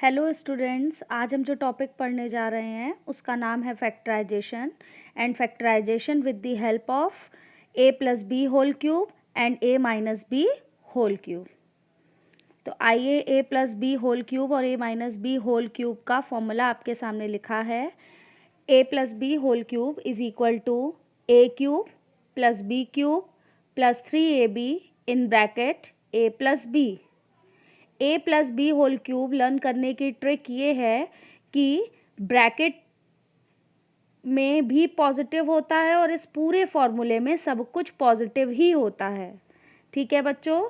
Hello students, आज हम जो टॉपिक पढ़ने जा रहे हैं उसका नाम है factorization and factorization with the help of a plus B whole cube and a minus B whole cube. तो आइए a plus B whole cube और a minus B whole cube का फॉर्मूला आपके सामने लिखा है। a plus B whole cube is equal to a cube plus B cube plus 3ab in bracket a plus B. A plus B whole cube learn करने की trick ये है कि ब्रैकेट में भी पॉजिटिव होता है और इस पूरे फॉर्मूले में सब कुछ पॉजिटिव ही होता है। ठीक है बच्चों,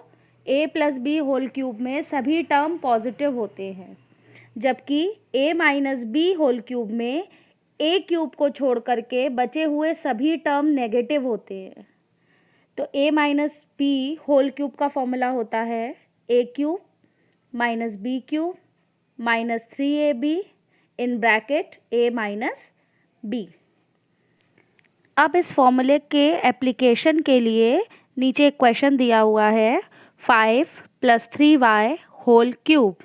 ए प्लस बी होल क्यूब में सभी टर्म पॉजिटिव होते हैं, जबकि ए माइनस बी होल क्यूब में ए क्यूब को छोड़ करके बचे हुए सभी टर्म नेगेटिव होते हैं। तो A minus B whole cube का फॉर्मूला होता है A cube minus B cube minus 3ab in bracket a minus B. अब इस फॉर्मूले के एप्लीकेशन के लिए नीचे एक क्वेश्चन दिया हुआ है 5 + 3y होल क्यूब।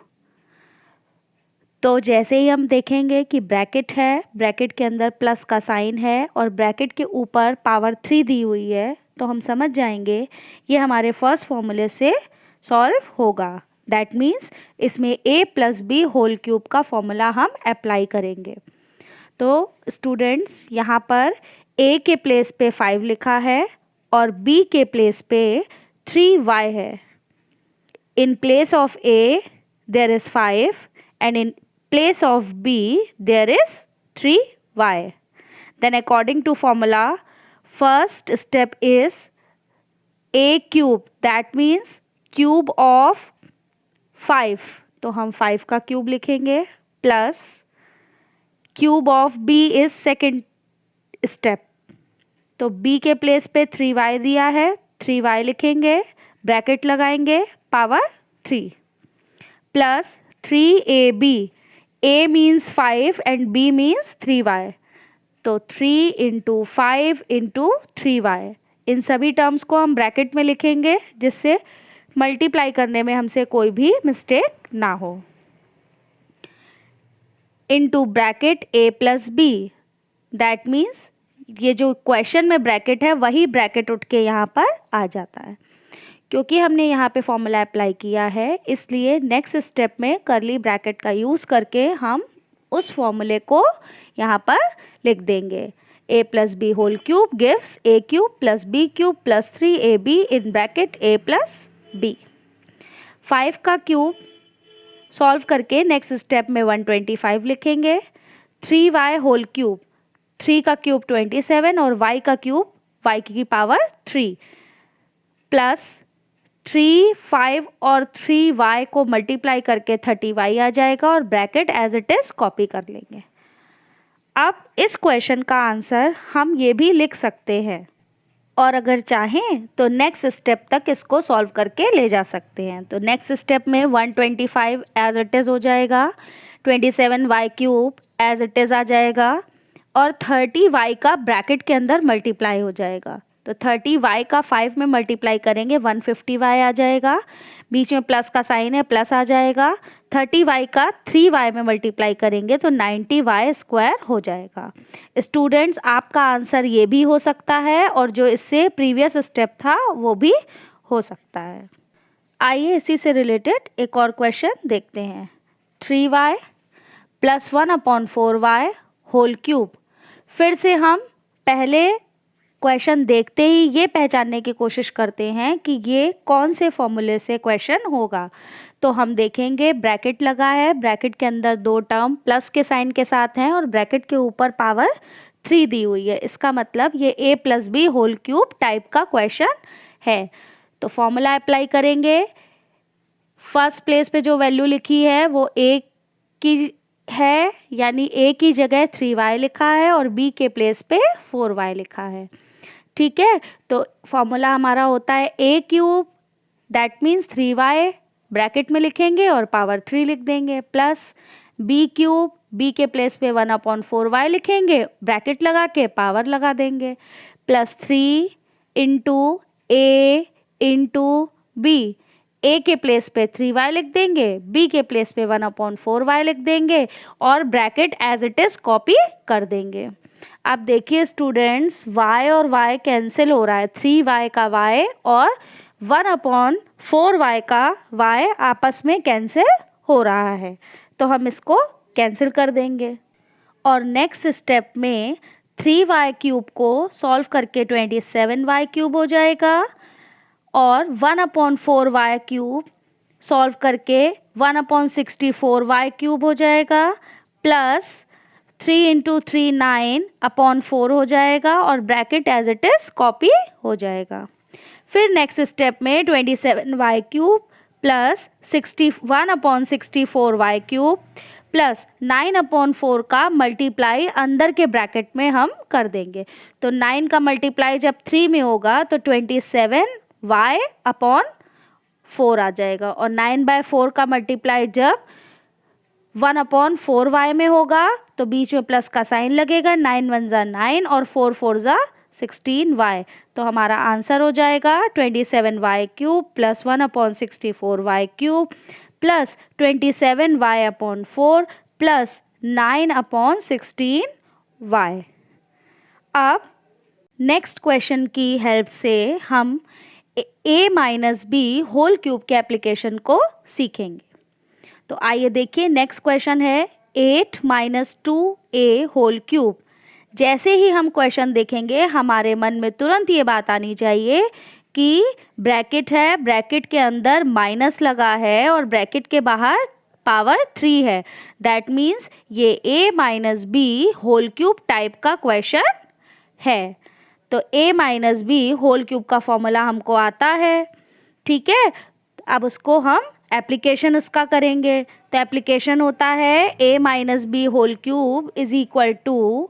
तो जैसे ही हम देखेंगे कि ब्रैकेट है, ब्रैकेट के अंदर प्लस का साइन है और ब्रैकेट के ऊपर पावर 3 दी हुई है, तो हम समझ जाएंगे ये हमारे फर्स्ट फॉर्मूले से सॉल्व होगा। दैट मीन्स इसमें a plus B whole cube का फॉर्मूला हम अप्लाई करेंगे। तो स्टूडेंट्स, यहाँ पर a के प्लेस पे 5 लिखा है और b के प्लेस पे 3y है। In place of a there is 5 and in place of b there is 3y। Then according to formula first step is a cube, that means cube of 5, तो हम 5 का क्यूब लिखेंगे, plus cube of b is second step, तो b के place पे 3y दिया है, 3y लिखेंगे, ब्रैकेट लगाएंगे, power 3 plus 3ab, a means 5 and b means 3y, तो 3 इंटू 5 इंटू 3y। इन सभी टर्म्स को हम ब्रैकेट में लिखेंगे जिससे मल्टीप्लाई करने में हमसे कोई भी मिस्टेक ना हो। Into bracket a plus B, that means ये जो क्वेश्चन में ब्रैकेट है वही ब्रैकेट उठ के यहाँ पर आ जाता है। क्योंकि हमने यहाँ पे फॉर्मूला अप्लाई किया है, इसलिए नेक्स्ट स्टेप में करली ब्रैकेट का यूज़ करके हम उस फॉर्मूले को यहाँ पर लिख देंगे। a plus B whole cube gives a cube plus B cube plus 3ab in bracket a plus B. 5 का क्यूब सॉल्व करके नेक्स्ट स्टेप में 125 लिखेंगे। 3y होल क्यूब, 3 का क्यूब 27 और y का क्यूब y की पावर 3 प्लस 3, 5 और 3y को मल्टीप्लाई करके 30y आ जाएगा और bracket as it is copy कर लेंगे। अब इस क्वेश्चन का आंसर हम ये भी लिख सकते हैं और अगर चाहें तो नेक्स्ट स्टेप तक इसको सॉल्व करके ले जा सकते हैं। तो नेक्स्ट स्टेप में 125 एज इट इज़ हो जाएगा, 27y cube as it is आ जाएगा और 30y का ब्रैकेट के अंदर मल्टीप्लाई हो जाएगा। तो 30y का 5 में मल्टीप्लाई करेंगे 150y आ जाएगा, बीच में प्लस का साइन है, प्लस आ जाएगा। 30y का 3y में मल्टीप्लाई करेंगे तो 90y स्क्वायर हो जाएगा। स्टूडेंट्स, आपका आंसर ये भी हो सकता है और जो इससे प्रीवियस स्टेप था वो भी हो सकता है। आइए इसी से रिलेटेड एक और क्वेश्चन देखते हैं। 3y plus 1/4y whole cube. फिर से हम पहले क्वेश्चन देखते ही ये पहचानने की कोशिश करते हैं कि ये कौन से फॉर्मूले से क्वेश्चन होगा। तो हम देखेंगे ब्रैकेट लगा है, ब्रैकेट के अंदर दो टर्म प्लस के साइन के साथ हैं और ब्रैकेट के ऊपर पावर 3 दी हुई है। इसका मतलब ये a plus B whole cube type का क्वेश्चन है। तो फॉर्मूला अप्लाई करेंगे। फर्स्ट प्लेस पे जो वैल्यू लिखी है वो a की है, यानी a की जगह 3y लिखा है और b के प्लेस पे 4y लिखा है। ठीक है, तो फॉर्मूला हमारा होता है a cube, that means 3y bracket में लिखेंगे और पावर 3 लिख देंगे, प्लस b क्यूब, b के प्लेस पे 1/4y लिखेंगे, ब्रैकेट लगा के पावर लगा देंगे, plus 3 into a into b। a के प्लेस पे 3y लिख देंगे, b के प्लेस पे 1/4y लिख देंगे और bracket as it is copy कर देंगे। अब देखिए स्टूडेंट्स, y और y कैंसिल हो रहा है, 3y का y और 1/4y का y आपस में कैंसिल हो रहा है, तो हम इसको कैंसिल कर देंगे। और नेक्स्ट स्टेप में 3y क्यूब को सॉल्व करके 27y क्यूब हो जाएगा और 1/4y क्यूब सॉल्व करके 1/64y क्यूब हो जाएगा प्लस 3 × 3 9/4 हो जाएगा और bracket as it is copy हो जाएगा। फिर नेक्स्ट स्टेप में 27y cube plus 1/64y cube plus 9/4 का मल्टीप्लाई अंदर के ब्रैकेट में हम कर देंगे। तो 9 का मल्टीप्लाई जब 3 में होगा तो 27y/4 आ जाएगा और 9/4 का मल्टीप्लाई जब 1/4y में होगा तो बीच में प्लस का साइन लगेगा, 9 1 ज़ा 9 और 4 4 ज़ा 16y। तो हमारा आंसर हो जाएगा 27y cube plus 1/64y cube plus 27y/4 plus 9/16y। अब नेक्स्ट क्वेश्चन की हेल्प से हम a-b होल क्यूब के एप्लीकेशन को सीखेंगे। तो आइए देखिए, नेक्स्ट क्वेश्चन है 8 - 2a होल क्यूब। जैसे ही हम क्वेश्चन देखेंगे हमारे मन में तुरंत ये बात आनी चाहिए कि ब्रैकेट है, ब्रैकेट के अंदर माइनस लगा है और ब्रैकेट के बाहर पावर 3 है। दैट मीन्स ये a - b whole cube type का क्वेश्चन है। तो a - b होल क्यूब का फॉर्मूला हमको आता है, ठीक है। अब उसको हम एप्लीकेशन उसका करेंगे। तो एप्लीकेशन होता है a - b whole cube is equal to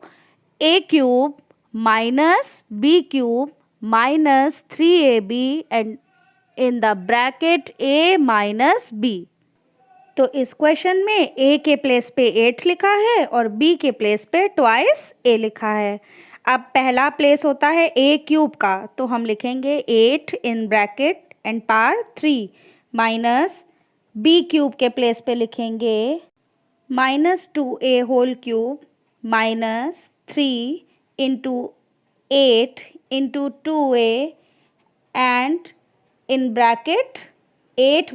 a cube minus b cube minus 3ab and in the bracket a - b। तो इस क्वेश्चन में a के प्लेस पे 8 लिखा है और b के प्लेस पे ट्वाइस a लिखा है। अब पहला प्लेस होता है a क्यूब का, तो हम लिखेंगे 8 in bracket and power 3 minus b cube के प्लेस पे लिखेंगे -2a whole cube minus 3 × 8 × 2a and in bracket 8 -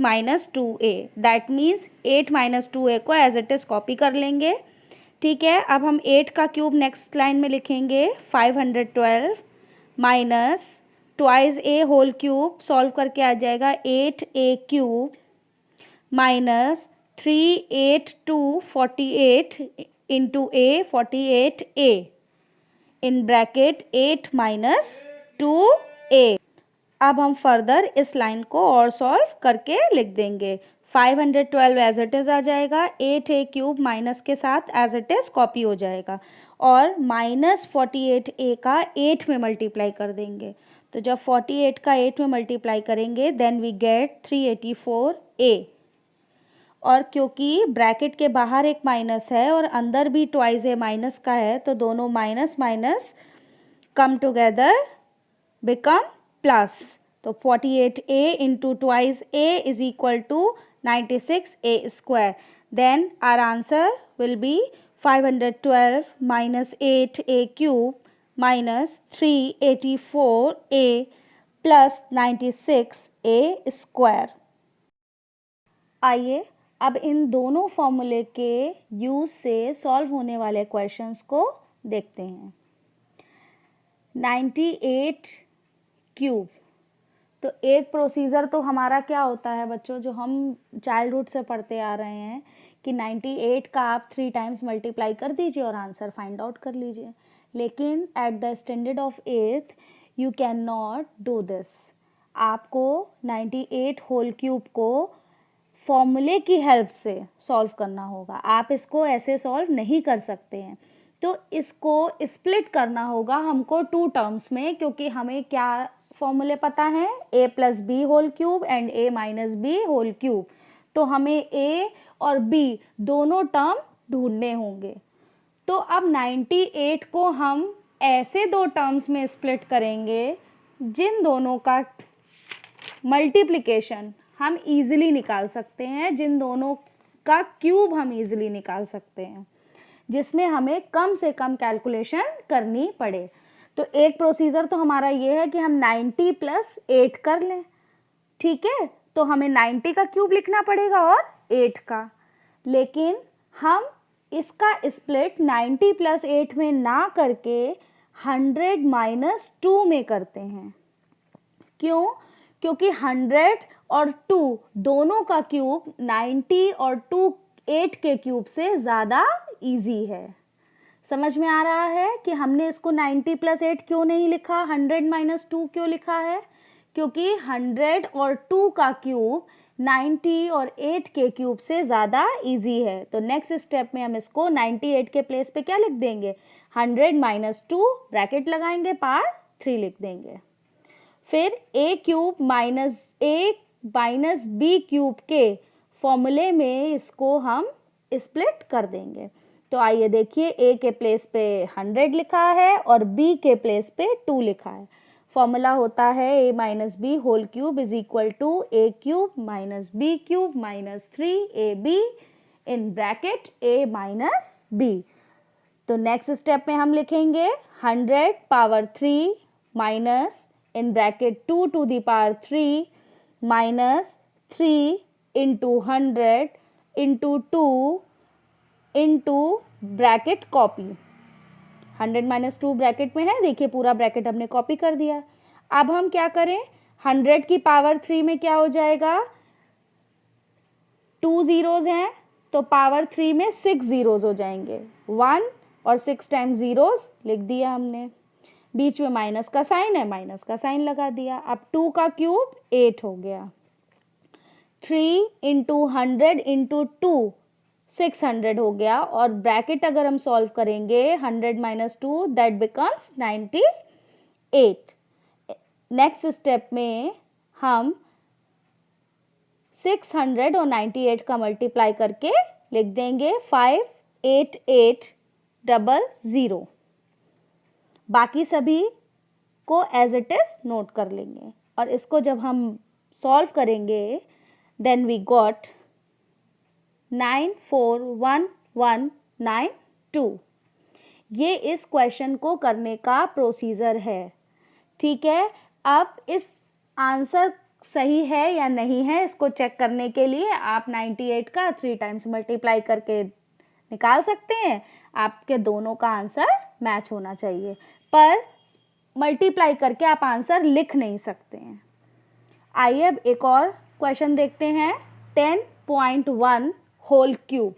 2a। That means 8 - 2a को एज इट इज़ कॉपी कर लेंगे, ठीक है। अब हम 8 का क्यूब नेक्स्ट लाइन में लिखेंगे 512 minus twice a whole cube, solve करके आ जाएगा 8a cube minus 382 48 × a 48a in bracket 8 - 2a। अब हम फर्दर इस लाइन को और सॉल्व करके लिख देंगे। 512 एज इट इज़ आ जाएगा, 8a क्यूब माइनस के साथ एज इट इज़ कॉपी हो जाएगा और -48a का 8 में मल्टीप्लाई कर देंगे। तो जब 48 का 8 में मल्टीप्लाई करेंगे देन वी गेट 384a। और क्योंकि ब्रैकेट के बाहर एक माइनस है और अंदर भी ट्वाइस a माइनस का है, तो दोनों minus minus come together become plus. तो 48a × twice a is equal to 96a square. Then our answer will be 512 - 8a cube minus 384a plus 96a square. आइए अब इन दोनों फॉर्मूले के यूज़ से सॉल्व होने वाले क्वेश्चंस को देखते हैं। 98 क्यूब, तो एक प्रोसीजर तो हमारा क्या होता है बच्चों, जो हम चाइल्डहुड से पढ़ते आ रहे हैं कि 98 का आप 3 टाइम्स मल्टीप्लाई कर दीजिए और आंसर फाइंड आउट कर लीजिए। लेकिन at the standard of 8th you can not do this. आपको 98 होल क्यूब को फॉर्मूले की हेल्प से सॉल्व करना होगा। आप इसको ऐसे सॉल्व नहीं कर सकते हैं। तो इसको स्प्लिट करना होगा हमको 2 टर्म्स में, क्योंकि हमें क्या फॉर्मूले पता है, a + b whole cube and a - b whole cube. तो हमें a और b दोनों टर्म ढूंढने होंगे। तो अब 98 को हम ऐसे 2 टर्म्स में स्प्लिट करेंगे जिन दोनों का मल्टीप्लिकेशन हम इजीली निकाल सकते हैं, जिन दोनों का क्यूब हम इजीली निकाल सकते हैं, जिसमें हमें कम से कम कैलकुलेशन करनी पड़े। तो एक प्रोसीजर तो हमारा ये है कि हम 90 + 8 कर लें, ठीक है। तो हमें 90 का क्यूब लिखना पड़ेगा और 8 का, लेकिन हम इसका स्प्लिट 90 + 8 में ना करके 100 - 2 में करते हैं। क्यों? क्योंकि 100 और 2 दोनों का क्यूब 90 और 2 8 के क्यूब से ज़्यादा इजी है। समझ में आ रहा है कि हमने इसको 90 + 8 क्यों नहीं लिखा, 100 - 2 क्यों लिखा है? क्योंकि 100 और 2 का क्यूब 90 और 8 के क्यूब से ज़्यादा इजी है। तो नेक्स्ट स्टेप में हम इसको 98 के प्लेस पे क्या लिख देंगे, 100 - 2 ब्रैकेट लगाएंगे, पावर 3 लिख देंगे। फिर a क्यूब - b क्यूब के फॉर्मूले में इसको हम स्प्लिट कर देंगे। तो आइए देखिए, a के प्लेस पे 100 लिखा है और b के प्लेस पे 2 लिखा है। फॉर्मूला होता है a - b whole cube is equal to a cube - b cube - 3ab in bracket a - b। तो नेक्स्ट स्टेप में हम लिखेंगे 100 power 3 minus in bracket 2 to the power 3 minus 3 into 100 into 2 into bracket copy. 100 - 2 bracket में है, देखिए पूरा bracket हमने copy कर दिया। अब हम क्या करें, 100 की पावर 3 में क्या हो जाएगा, 2 ज़ीरोज़ हैं तो पावर 3 में 6 ज़ीरोज़ हो जाएंगे, 1 और 6 टाइम्स ज़ीरोज़ लिख दिया हमने। बीच में माइनस का साइन है, माइनस का साइन लगा दिया। अब 2 का क्यूब 8 हो गया, 3 इंटू 100 इंटू 2 600 हो गया, और ब्रैकेट अगर हम सॉल्व करेंगे 100 - 2 दैट बिकम्स 98। नेक्स्ट स्टेप में हम 600 और 98 का मल्टीप्लाई करके लिख देंगे 58800। बाकी सभी को एज इट इज नोट कर लेंगे, और इसको जब हम सॉल्व करेंगे देन वी गॉट 941192। ये इस क्वेश्चन को करने का प्रोसीजर है, ठीक है। अब इस आंसर सही है या नहीं है, इसको चेक करने के लिए आप 98 का 3 टाइम्स मल्टीप्लाई करके निकाल सकते हैं। आपके दोनों का आंसर मैच होना चाहिए, पर मल्टीप्लाई करके आप आंसर लिख नहीं सकते हैं। आइए अब एक और क्वेश्चन देखते हैं, 10.1 होल क्यूब।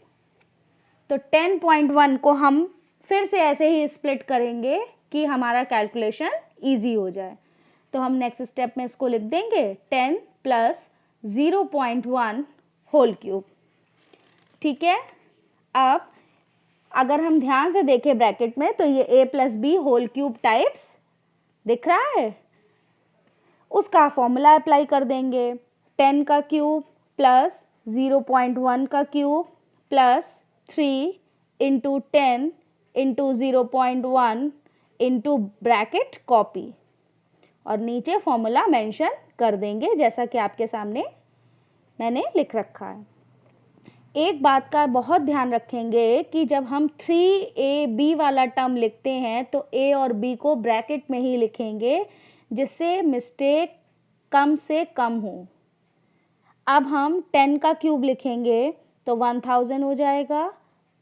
तो 10.1 को हम फिर से ऐसे ही स्प्लिट करेंगे कि हमारा कैलकुलेशन इजी हो जाए। तो हम नेक्स्ट स्टेप में इसको लिख देंगे 10 + 0.1 होल क्यूब, ठीक है। अब अगर हम ध्यान से देखें ब्रैकेट में, तो ये a + b whole cube types दिख रहा है, उसका फॉर्मूला अप्लाई कर देंगे। 10 का क्यूब प्लस 0.1 का cube plus 3 into 10 into 0.1 into bracket copy, और नीचे फॉर्मूला मेंशन कर देंगे जैसा कि आपके सामने मैंने लिख रखा है। एक बात का बहुत ध्यान रखेंगे कि जब हम 3ab वाला टर्म लिखते हैं तो a और b को ब्रैकेट में ही लिखेंगे, जिससे मिस्टेक कम से कम हो। अब हम 10 का क्यूब लिखेंगे तो 1000 हो जाएगा,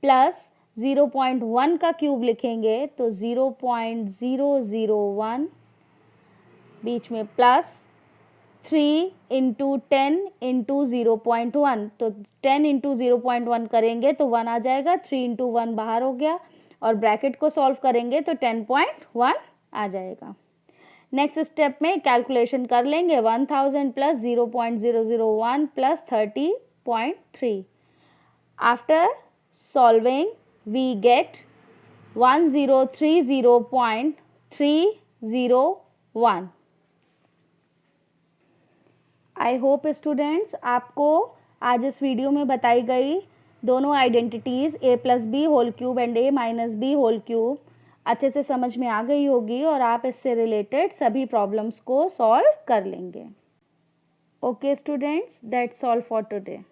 प्लस 0.1 का क्यूब लिखेंगे तो 0.001, बीच में प्लस 3 इंटू 10 इंटू 0.1, तो 10 इंटू 0.1 करेंगे तो 1 आ जाएगा, 3 इंटू 1 बाहर हो गया, और ब्रैकेट को सॉल्व करेंगे तो 10.1 आ जाएगा। नेक्स्ट स्टेप में कैलकुलेशन कर लेंगे, 1000 plus 0.001 plus 30.3। After solving we get 1030.301। I hope students आपको आज इस वीडियो में बताई गई दोनों identities a + b whole cube and a - b whole cube अच्छे से समझ में आ गई होगी, और आप इससे रिलेटेड सभी प्रॉब्लम्स को सॉल्व कर लेंगे। Okay students, that's all for today.